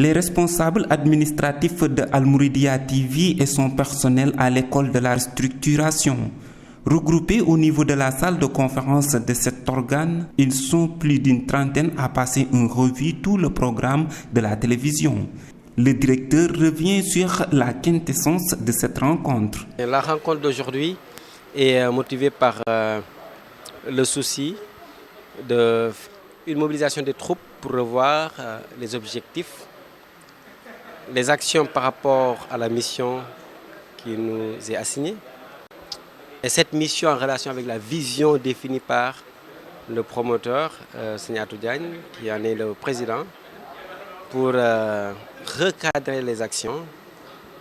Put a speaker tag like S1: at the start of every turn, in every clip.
S1: Les responsables administratifs de Al Mouridiyyah TV et son personnel à l'école de la restructuration. Regroupés au niveau de la salle de conférence de cet organe, ils sont plus d'une trentaine à passer en revue tout le programme de la télévision. Le directeur revient sur la quintessence de cette rencontre.
S2: La rencontre d'aujourd'hui est motivée par le souci d'une mobilisation des troupes pour revoir les objectifs, les actions par rapport à la mission qui nous est assignée. Et cette mission en relation avec la vision définie par le promoteur, Signatou Diagne, qui en est le président, pour recadrer les actions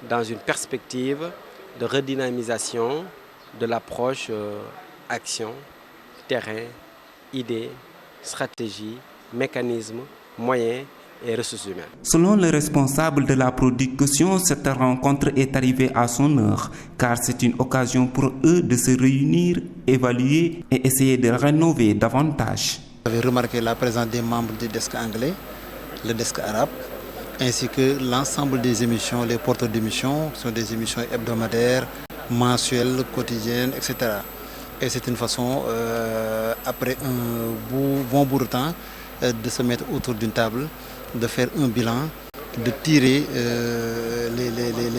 S2: dans une perspective de redynamisation de l'approche action, terrain, idées, stratégie, mécanismes, moyens et ressources humaines.
S1: Selon le responsable de la production, cette rencontre est arrivée à son heure, car c'est une occasion pour eux de se réunir, évaluer et essayer de rénover davantage.
S3: Vous avez remarqué la présence des membres du desk anglais, le desk arabe, ainsi que l'ensemble des émissions, les porteurs d'émissions, sont des émissions hebdomadaires, mensuelles, quotidiennes, etc. Et c'est une façon, après un bon bout de temps, de se mettre autour d'une table, de faire un bilan, de tirer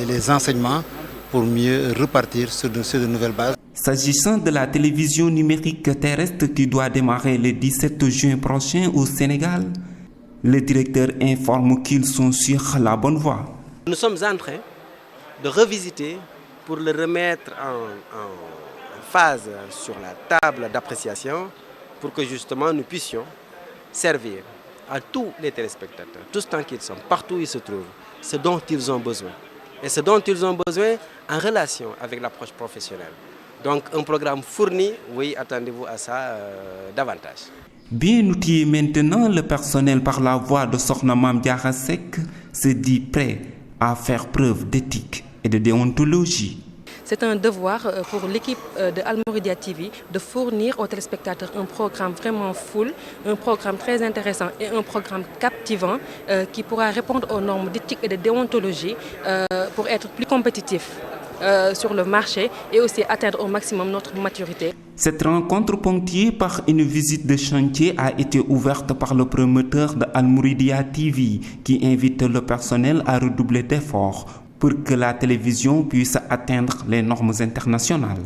S3: les enseignements pour mieux repartir sur de nouvelles bases.
S1: S'agissant de la télévision numérique terrestre qui doit démarrer le 17 juin prochain au Sénégal, le directeur informe qu'ils sont sur la bonne voie.
S2: Nous sommes en train de revisiter pour le remettre en phase sur la table d'appréciation pour que justement nous puissions servir à tous les téléspectateurs, tous tant qu'ils sont, partout où ils se trouvent, ce dont ils ont besoin. Et ce dont ils ont besoin en relation avec l'approche professionnelle. Donc un programme fourni, oui, attendez-vous à ça davantage.
S1: Bien outillé maintenant, le personnel par la voix de Sokhna Mame Diarra Seck se dit prêt à faire preuve d'éthique et de déontologie.
S4: C'est un devoir pour l'équipe de Al Mouridiyyah TV de fournir aux téléspectateurs un programme vraiment full, un programme très intéressant et un programme captivant qui pourra répondre aux normes d'éthique et de déontologie pour être plus compétitif sur le marché et aussi atteindre au maximum notre maturité.
S1: Cette rencontre ponctuée par une visite de chantier a été ouverte par le promoteur de Al Mouridiyyah TV qui invite le personnel à redoubler d'efforts pour que la télévision puisse atteindre les normes internationales.